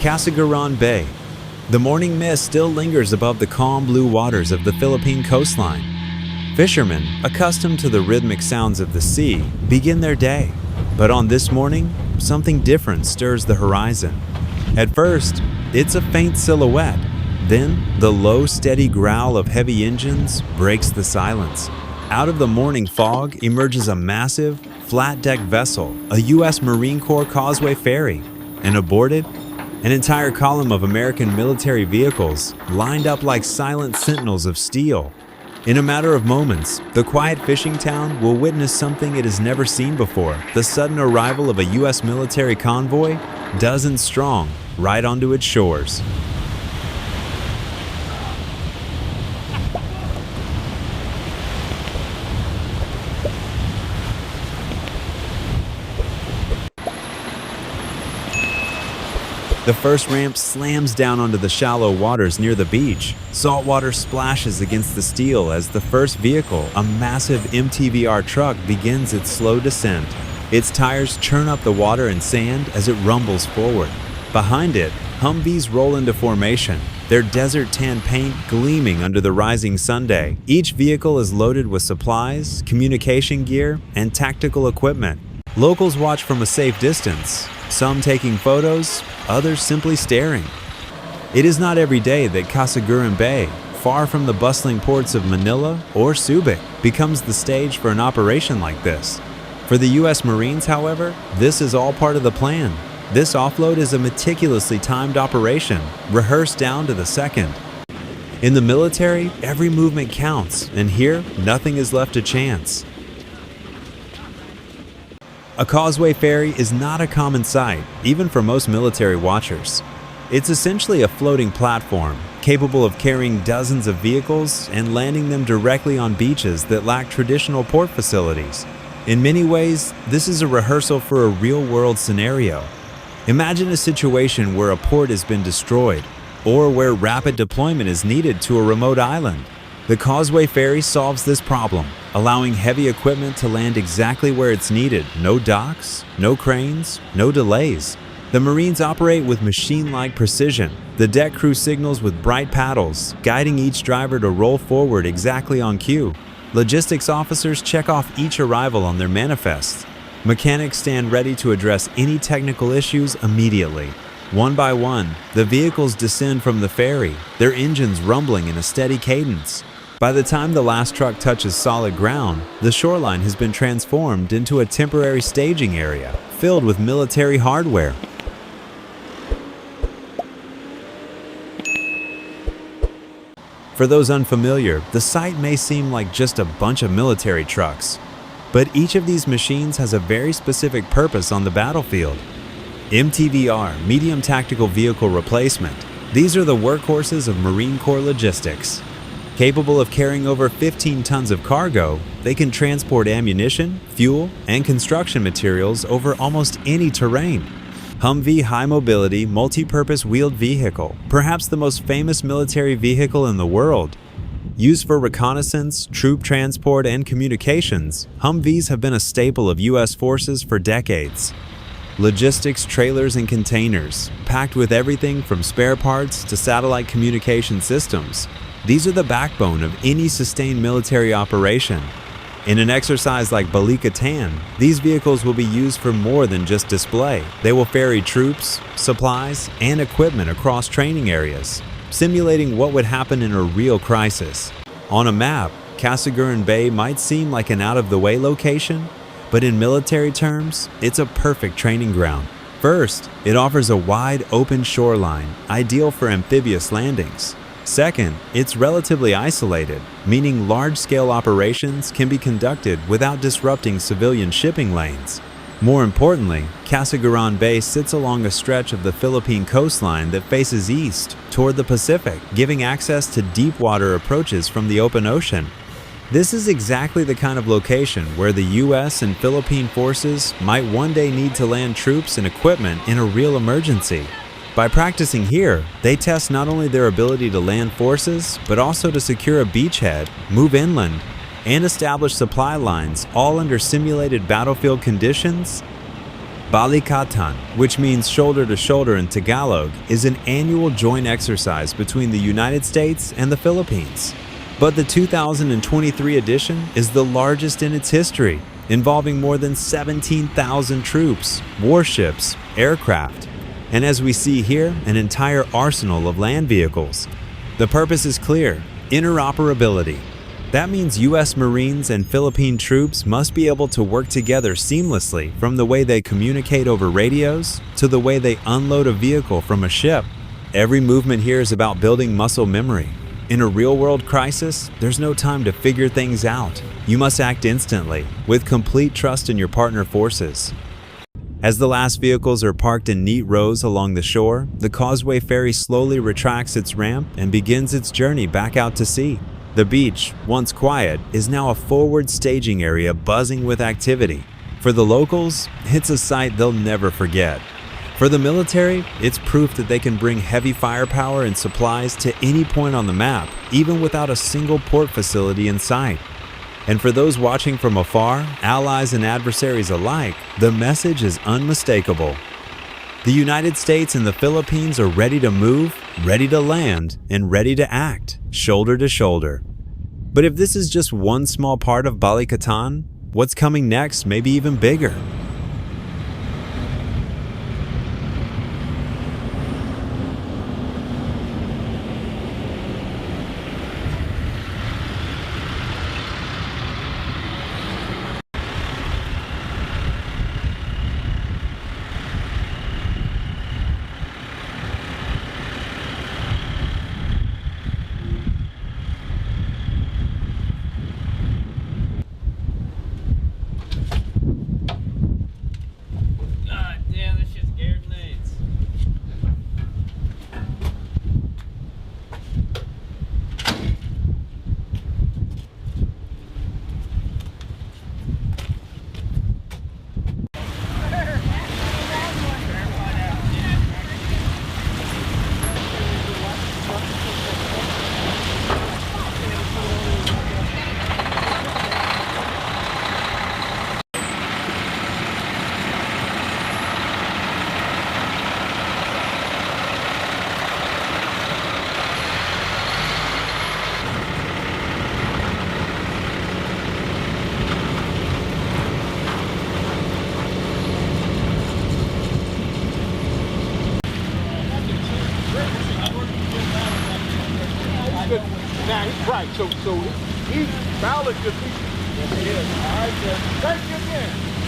Casiguran Bay. The morning mist still lingers above the calm blue waters of the Philippine coastline. Fishermen, accustomed to the rhythmic sounds of the sea, begin their day. But on this morning, something different stirs the horizon. At first, it's a faint silhouette. Then, the low, steady growl of heavy engines breaks the silence. Out of the morning fog emerges a massive, flat-deck vessel, a U.S. Marine Corps causeway ferry, and aboard it, an entire column of American military vehicles lined up like silent sentinels of steel. In a matter of moments, the quiet fishing town will witness something it has never seen before: the sudden arrival of a U.S. military convoy, dozens strong, right onto its shores. The first ramp slams down onto the shallow waters near the beach. Salt water splashes against the steel as the first vehicle, a massive MTVR truck, begins its slow descent. Its tires churn up the water and sand as it rumbles forward. Behind it, Humvees roll into formation, their desert tan paint gleaming under the rising sunday. Each vehicle is loaded with supplies, communication gear, and tactical equipment. Locals watch from a safe distance, some taking photos, others simply staring. It is not every day that Casiguran Bay, far from the bustling ports of Manila or Subic, becomes the stage for an operation like this. For the U.S. Marines, however, this is all part of the plan. This offload is a meticulously timed operation, rehearsed down to the second. In the military, every movement counts, and here, nothing is left to chance. A causeway ferry is not a common sight, even for most military watchers. It's essentially a floating platform, capable of carrying dozens of vehicles and landing them directly on beaches that lack traditional port facilities. In many ways, this is a rehearsal for a real-world scenario. Imagine a situation where a port has been destroyed, or where rapid deployment is needed to a remote island. The causeway ferry solves this problem, allowing heavy equipment to land exactly where it's needed. No docks, no cranes, no delays. The Marines operate with machine-like precision. The deck crew signals with bright paddles, guiding each driver to roll forward exactly on cue. Logistics officers check off each arrival on their manifests. Mechanics stand ready to address any technical issues immediately. One by one, the vehicles descend from the ferry, their engines rumbling in a steady cadence. By the time the last truck touches solid ground, the shoreline has been transformed into a temporary staging area filled with military hardware. For those unfamiliar, the sight may seem like just a bunch of military trucks, but each of these machines has a very specific purpose on the battlefield. MTVR, Medium Tactical Vehicle Replacement. These are the workhorses of Marine Corps logistics. Capable of carrying over 15 tons of cargo, they can transport ammunition, fuel, and construction materials over almost any terrain. Humvee High Mobility Multi-Purpose Wheeled Vehicle, perhaps the most famous military vehicle in the world. Used for reconnaissance, troop transport, and communications, Humvees have been a staple of U.S. forces for decades. Logistics trailers and containers, packed with everything from spare parts to satellite communication systems. These are the backbone of any sustained military operation. In an exercise like Balikatan, these vehicles will be used for more than just display. They will ferry troops, supplies, and equipment across training areas, simulating what would happen in a real crisis. On a map, Casiguran Bay might seem like an out-of-the-way location, but in military terms, it's a perfect training ground. First, it offers a wide, open shoreline, ideal for amphibious landings. Second, it's relatively isolated, meaning large-scale operations can be conducted without disrupting civilian shipping lanes. More importantly, Casiguran Bay sits along a stretch of the Philippine coastline that faces east toward the Pacific, giving access to deep-water approaches from the open ocean. This is exactly the kind of location where the U.S. and Philippine forces might one day need to land troops and equipment in a real emergency. By practicing here, they test not only their ability to land forces, but also to secure a beachhead, move inland, and establish supply lines, all under simulated battlefield conditions. Balikatan, which means shoulder to shoulder in Tagalog, is an annual joint exercise between the United States and the Philippines. But the 2023 edition is the largest in its history, involving more than 17,000 troops, warships, aircraft, and as we see here, an entire arsenal of land vehicles. The purpose is clear: interoperability. That means U.S. Marines and Philippine troops must be able to work together seamlessly, from the way they communicate over radios to the way they unload a vehicle from a ship. Every movement here is about building muscle memory. In a real-world crisis, there's no time to figure things out. You must act instantly, with complete trust in your partner forces. As the last vehicles are parked in neat rows along the shore, the Causeway Ferry slowly retracts its ramp and begins its journey back out to sea. The beach, once quiet, is now a forward staging area buzzing with activity. For the locals, it's a sight they'll never forget. For the military, it's proof that they can bring heavy firepower and supplies to any point on the map, even without a single port facility in sight. And for those watching from afar, allies and adversaries alike, the message is unmistakable. The United States and the Philippines are ready to move, ready to land, and ready to act, shoulder to shoulder. But if this is just one small part of Balikatan, what's coming next may be even bigger. Now he's right, so he's valid because he. Yes, he is. All right, then. Thank you again.